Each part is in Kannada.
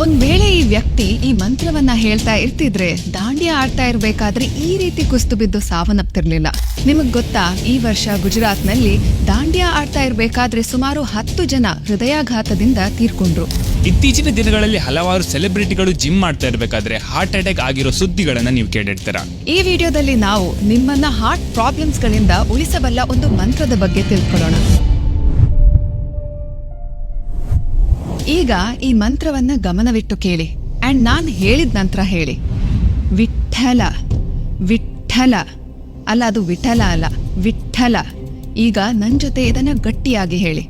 ಒಂದ್ ವೇಳೆ ಈ ವ್ಯಕ್ತಿ ಈ ಮಂತ್ರವನ್ನ ಹೇಳ್ತಾ ಇರ್ತಿದ್ರೆ ದಾಂಡಿಯಾ ಆಡ್ತಾ ಇರ್ಬೇಕಾದ್ರೆ ಈ ರೀತಿ ಕುಸ್ತು ಬಿದ್ದು ಸಾವನ್ನಪ್ತಿರ್ಲಿಲ್ಲ. ನಿಮಗ್ ಗೊತ್ತಾ, ಈ ವರ್ಷ ಗುಜರಾತ್ನಲ್ಲಿ ದಾಂಡಿಯಾ ಆಡ್ತಾ ಇರ್ಬೇಕಾದ್ರೆ ಸುಮಾರು 10 ಜನ ಹೃದಯಾಘಾತದಿಂದ ತೀರ್ಕೊಂಡ್ರು. ಇತ್ತೀಚಿನ ದಿನಗಳಲ್ಲಿ ಹಲವಾರು ಸೆಲೆಬ್ರಿಟಿಗಳು ಜಿಮ್ ಮಾಡ್ತಾ ಇರ್ಬೇಕಾದ್ರೆ ಹಾರ್ಟ್ ಅಟ್ಯಾಕ್ ಆಗಿರೋ ಸುದ್ದಿಗಳನ್ನ ನೀವು ಕೇಳಿರ್ತೀರ. ಈ ವಿಡಿಯೋದಲ್ಲಿ ನಾವು ನಿಮ್ಮನ್ನ ಹಾರ್ಟ್ ಪ್ರಾಬ್ಲಮ್ಸ್ ಗಳಿಂದ ಉಳಿಸಬಲ್ಲ ಒಂದು ಮಂತ್ರದ ಬಗ್ಗೆ ತಿಳ್ಕೊಳ್ಳೋಣ. ಈಗ ಈ ಮಂತ್ರವನ್ನ ಗಮನವಿಟ್ಟು ಕೇಳಿ ಅಂಡ್ ನಾನ್ ಹೇಳಿದ ನಂತರ ಹೇಳಿ. ವಿಠ್ಠಲ ವಿಠ್ಠಲ ಅಲ್ಲ, ಅದು ವಿಠಲ ಅಲ್ಲ, ವಿಠ್ಠಲ. ಈಗ ನನ್ ಜೊತೆ ಇದನ್ನ ಗಟ್ಟಿಯಾಗಿ ಹೇಳಿ.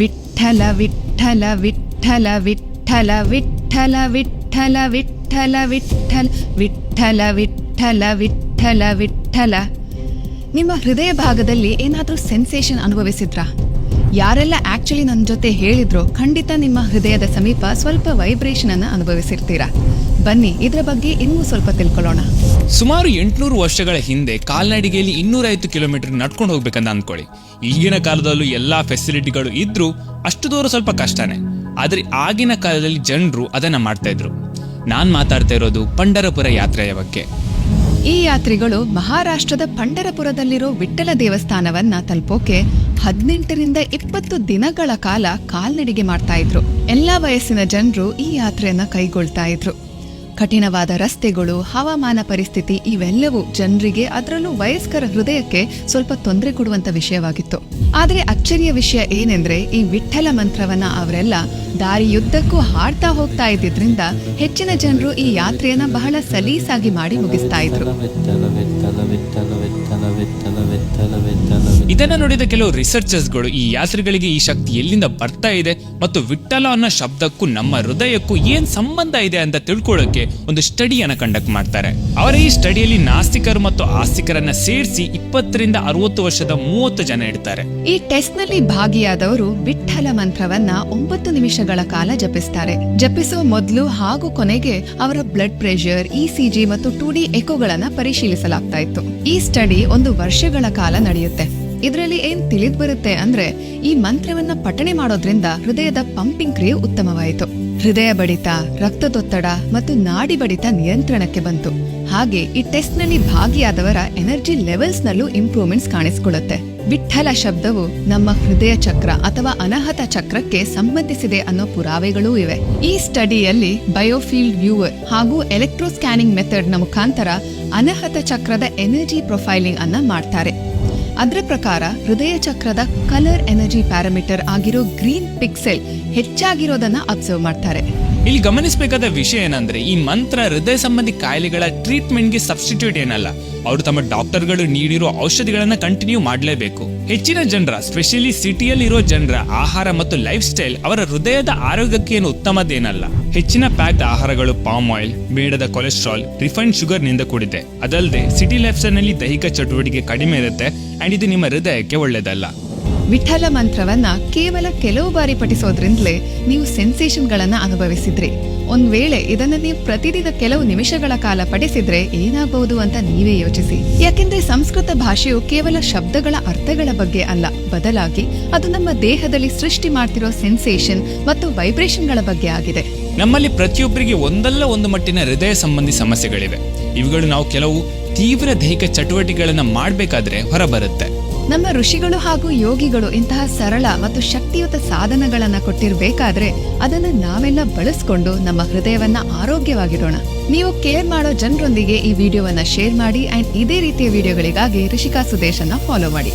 ವಿಠ್ಠಲ ವಿಠ್ಠಲ ವಿಠ್ಠಲ ವಿಠ್ಠಲ ವಿಠ್ಠಲ ವಿಠ್ಠಲ ವಿಠ್ಠಲ ವಿಠ್ಠಲ ವಿಠ್ಠಲ ವಿಠ್ಠಲ ವಿಠ್ಠಲ ವಿಠ್ಠಲ. ನಿಮ್ಮ ಹೃದಯ ಭಾಗದಲ್ಲಿ ಏನಾದ್ರೂ ಸೆನ್ಸೇಷನ್ ಅನುಭವಿಸಿದ್ರಾ? ಯಾರೆಲ್ಲ ಆಕ್ಚುಲಿ ನನ್ನ ಜೊತೆ ಹೇಳಿದ್ರೋ ಖಂಡಿತ ನಿಮ್ಮ ಹೃದಯದ ಸಮೀಪ ಸ್ವಲ್ಪ ವೈಬ್ರೇಷನ್ ಅನ್ನ ಅನುಭವಿಸಿರ್ತೀರಾ. ಬನ್ನಿ ಇದರ ಬಗ್ಗೆ ಇನ್ನೂ ಸ್ವಲ್ಪ ತಿಳ್ಕೊಳ್ಳೋಣ. ಸುಮಾರು 800 ವರ್ಷಗಳ ಹಿಂದೆ ಕಾಲ್ನಡಿಗೆಯಲ್ಲಿ 250 ಕಿಲೋಮೀಟರ್ ನಡ್ಕೊಂಡು ಹೋಗ್ಬೇಕಂತ ಅಂದ್ಕೊಳ್ಳಿ. ಈಗಿನ ಕಾಲದಲ್ಲೂ ಎಲ್ಲಾ ಫೆಸಿಲಿಟಿಗಳು ಇದ್ರೂ ಅಷ್ಟು ದೂರ ಸ್ವಲ್ಪ ಕಷ್ಟನೇ. ಆದ್ರೆ ಆಗಿನ ಕಾಲದಲ್ಲಿ ಜನರು ಅದನ್ನ ಮಾಡ್ತಾ ಇದ್ರು. ನಾನ್ ಮಾತಾಡ್ತಾ ಇರೋದು ಪಂಢರಪುರ ಯಾತ್ರೆಯ ಬಗ್ಗೆ. ಈ ಯಾತ್ರಿಗಳು ಮಹಾರಾಷ್ಟ್ರದ ಪಂಢರಪುರದಲ್ಲಿರೋ ವಿಠ್ಠಲ ದೇವಸ್ಥಾನವನ್ನ ತಲುಪೋಕೆ 18ರಿಂದ 20 ದಿನಗಳ ಕಾಲ ಕಾಲ್ನಡಿಗೆ ಮಾಡ್ತಾ ಇದ್ರು. ಎಲ್ಲಾ ವಯಸ್ಸಿನ ಜನರು ಈ ಯಾತ್ರೆಯನ್ನ ಕೈಗೊಳ್ತಾ ಇದ್ರು. ಕಠಿಣವಾದ ರಸ್ತೆಗಳು, ಹವಾಮಾನ ಪರಿಸ್ಥಿತಿ ಇವೆಲ್ಲವೂ ಜನರಿಗೆ, ಅದರಲ್ಲೂ ವಯಸ್ಕರ ಹೃದಯಕ್ಕೆ ಸ್ವಲ್ಪ ತೊಂದರೆ ಕೊಡುವಂತ ವಿಷಯವಾಗಿತ್ತು. ಆದ್ರೆ ಅಚ್ಚರಿಯ ವಿಷಯ ಏನೆಂದ್ರೆ, ಈ ವಿಠ್ಠಲ ಮಂತ್ರವನ್ನ ಅವರೆಲ್ಲ ದಾರಿಯುದ್ದಕ್ಕೂ ಹಾಡ್ತಾ ಹೋಗ್ತಾ ಇದ್ದಿದ್ರಿಂದ ಹೆಚ್ಚಿನ ಜನರು ಈ ಯಾತ್ರೆಯನ್ನ ಬಹಳ ಸಲೀಸಾಗಿ ಮಾಡಿ ಮುಗಿಸ್ತಾ ಇದ್ರು. ಇದನ್ನ ನೋಡಿದ ಕೆಲವು ರಿಸರ್ಚರ್ಸ್ಗಳು ಈ ಯಾತ್ರಿಗಳಿಗೆ ಈ ಶಕ್ತಿ ಎಲ್ಲಿಂದ ಬರ್ತಾ ಇದೆ ಮತ್ತು ವಿಠ್ಠಲ ಅನ್ನೋ ಶಬ್ದಕ್ಕೂ ನಮ್ಮ ಹೃದಯಕ್ಕೂ ಏನ್ ಸಂಬಂಧ ಇದೆ ಅಂತ ತಿಳ್ಕೊಳ್ಳೋಕೆ ಒಂದು ಸ್ಟಡಿಯನ್ನ ಕಂಡಕ್ಟ್ ಮಾಡ್ತಾರೆ. ಅವರ ಈ ಸ್ಟಡಿಯಲ್ಲಿ ನಾಸ್ತಿಕರು ಮತ್ತು ಆಸ್ತಿಕರನ್ನ ಸೇರಿಸಿ 20ರಿಂದ 60 ವರ್ಷದ 30 ಜನ ಇಡ್ತಾರೆ. ಈ ಟೆಸ್ಟ್ ನಲ್ಲಿ ಭಾಗಿಯಾದವರು ವಿಠ್ಠಲ ಮಂತ್ರವನ್ನ 9 ನಿಮಿಷಗಳ ಕಾಲ ಜಪಿಸ್ತಾರೆ. ಜಪಿಸುವ ಮೊದಲು ಹಾಗೂ ಕೊನೆಗೆ ಅವರ ಬ್ಲಡ್ ಪ್ರೆಷರ್, ECG ಮತ್ತು 2D ಎಕೋಗಳನ್ನ ಪರಿಶೀಲಿಸಲಾಗ್ತಾ ಇತ್ತು. ಈ ಸ್ಟಡಿ 1 ವರ್ಷಗಳ ಕಾಲ ನಡೆಯುತ್ತೆ. ಇದರಲ್ಲಿ ಏನ್ ತಿಳಿದ್ ಬರುತ್ತೆ ಅಂದ್ರೆ, ಈ ಮಂತ್ರವನ್ನ ಪಠಣೆ ಮಾಡೋದ್ರಿಂದ ಹೃದಯದ ಪಂಪಿಂಗ್ ಕ್ರಿಯೆ ಉತ್ತಮವಾಯಿತು. ಹೃದಯ ಬಡಿತ, ರಕ್ತದೊತ್ತಡ ಮತ್ತು ನಾಡಿ ಬಡಿತ ನಿಯಂತ್ರಣಕ್ಕೆ ಬಂತು. ಹಾಗೆ ಈ ಟೆಸ್ಟ್ ನಲ್ಲಿ ಭಾಗಿಯಾದವರ ಎನರ್ಜಿ ಲೆವೆಲ್ಸ್ ನಲ್ಲೂ ಇಂಪ್ರೂವ್ಮೆಂಟ್ಸ್ ಕಾಣಿಸಿಕೊಳ್ಳುತ್ತೆ. ವಿಠ್ಠಲ ಶಬ್ದವು ನಮ್ಮ ಹೃದಯ ಚಕ್ರ ಅಥವಾ ಅನಾಹತ ಚಕ್ರಕ್ಕೆ ಸಂಬಂಧಿಸಿದೆ ಅನ್ನೋ ಪುರಾವೆಗಳೂ ಇವೆ. ಈ ಸ್ಟಡಿಯಲ್ಲಿ ಬಯೋಫೀಲ್ಡ್ ವ್ಯೂವರ್ ಹಾಗೂ ಎಲೆಕ್ಟ್ರೋ ಸ್ಕ್ಯಾನಿಂಗ್ ಮೆಥಡ್ ನ ಮುಖಾಂತರ ಅನಾಹತ ಚಕ್ರದ ಎನರ್ಜಿ ಪ್ರೊಫೈಲಿಂಗ್ ಅನ್ನ ಮಾಡ್ತಾರೆ. ಅದರ ಪ್ರಕಾರ ಹೃದಯ ಚಕ್ರದ ಕಲರ್ ಎನರ್ಜಿ ಪ್ಯಾರಾಮೀಟರ್ ಆಗಿರೋ ಗ್ರೀನ್ ಪಿಕ್ಸೆಲ್ ಹೆಚ್ಚಾಗಿರೋದನ್ನ ಅಬ್ಸರ್ವ್ ಮಾಡ್ತಾರೆ. ಇಲ್ಲಿ ಗಮನಿಸಬೇಕಾದ ವಿಷಯ ಏನಂದ್ರೆ, ಈ ಮಂತ್ರ ಹೃದಯ ಸಂಬಂಧಿ ಕಾಯಿಲೆಗಳ ಟ್ರೀಟ್ಮೆಂಟ್ಗೆ ಸಬ್ಸ್ಟಿಟ್ಯೂಟ್ ಏನಲ್ಲ. ಅವರು ತಮ್ಮ ಡಾಕ್ಟರ್ಗಳು ನೀಡಿರೋ ಔಷಧಿಗಳನ್ನ ಕಂಟಿನ್ಯೂ ಮಾಡಲೇಬೇಕು. ಹೆಚ್ಚಿನ ಜನರ, ಸ್ಪೆಷಲಿ ಸಿಟಿಯಲ್ಲಿರೋ ಜನರ ಆಹಾರ ಮತ್ತು ಲೈಫ್ ಸ್ಟೈಲ್ ಅವರ ಹೃದಯದ ಆರೋಗ್ಯಕ್ಕೆ ಏನು ಉತ್ತಮದೇನಲ್ಲ. ಹೆಚ್ಚಿನ ಪ್ಯಾಕ್ಡ್ ಆಹಾರಗಳು ಪಾಮ್ ಆಯಿಲ್, ಬೇಡದ ಕೊಲೆಸ್ಟ್ರಾಲ್, ರಿಫೈನ್ಡ್ ಶುಗರ್ ನಿಂದ ಕೂಡಿದೆ. ಅದಲ್ಲದೆ ಸಿಟಿ ಲೈಫ್ ಸ್ಟೈಲ್ ನಲ್ಲಿ ದೈಹಿಕ ಚಟುವಟಿಕೆ ಕಡಿಮೆ ಇರುತ್ತೆ ಅಂಡ್ ಇದು ನಿಮ್ಮ ಹೃದಯಕ್ಕೆ ಒಳ್ಳೆಯದಲ್ಲ. ವಿಠ್ಠಲ ಮಂತ್ರವನ್ನ ಕೇವಲ ಕೆಲವು ಬಾರಿ ಪಠಿಸೋದ್ರಿಂದಲೇ ನೀವು ಸೆನ್ಸೇಷನ್ಗಳನ್ನ ಅನುಭವಿಸಿದ್ರಿ. ಒಂದ್ ವೇಳೆ ಇದನ್ನ ನೀವು ಪ್ರತಿದಿನ ಕೆಲವು ನಿಮಿಷಗಳ ಕಾಲ ಪಠಿಸಿದ್ರೆ ಏನಾಗಬಹುದು ಅಂತ ನೀವೇ ಯೋಚಿಸಿ. ಯಾಕೆಂದ್ರೆ ಸಂಸ್ಕೃತ ಭಾಷೆಯು ಕೇವಲ ಶಬ್ದಗಳ ಅರ್ಥಗಳ ಬಗ್ಗೆ ಅಲ್ಲ, ಬದಲಾಗಿ ಅದು ನಮ್ಮ ದೇಹದಲ್ಲಿ ಸೃಷ್ಟಿ ಮಾಡ್ತಿರೋ ಸೆನ್ಸೇಷನ್ ಮತ್ತು ವೈಬ್ರೇಷನ್ಗಳ ಬಗ್ಗೆ ಆಗಿದೆ. ನಮ್ಮಲ್ಲಿ ಪ್ರತಿಯೊಬ್ಬರಿಗೆ ಒಂದಲ್ಲ ಒಂದು ಮಟ್ಟಿನ ಹೃದಯ ಸಂಬಂಧಿ ಸಮಸ್ಯೆಗಳಿವೆ. ಇವುಗಳು ನಾವು ಕೆಲವು ತೀವ್ರ ದೈಹಿಕ ಚಟುವಟಿಕೆಗಳನ್ನ ಮಾಡಬೇಕಾದ್ರೆ ಹೊರಬರುತ್ತೆ. ನಮ್ಮ ಋಷಿಗಳು ಹಾಗೂ ಯೋಗಿಗಳು ಇಂತಹ ಸರಳ ಮತ್ತು ಶಕ್ತಿಯುತ ಸಾಧನಗಳನ್ನ ಕೊಟ್ಟಿರ್ಬೇಕಾದ್ರೆ ಅದನ್ನ ನಾವೆಲ್ಲ ಬಳಸ್ಕೊಂಡು ನಮ್ಮ ಹೃದಯವನ್ನ ಆರೋಗ್ಯವಾಗಿರೋಣ. ನೀವು ಕೇರ್ ಮಾಡೋ ಜನರೊಂದಿಗೆ ಈ ವಿಡಿಯೋವನ್ನ ಶೇರ್ ಮಾಡಿ ಅಂಡ್ ಇದೇ ರೀತಿಯ ವಿಡಿಯೋಗಳಿಗಾಗಿ ರಿಷಿಕಾ ಸುದೇಶನ್ನ ಫಾಲೋ ಮಾಡಿ.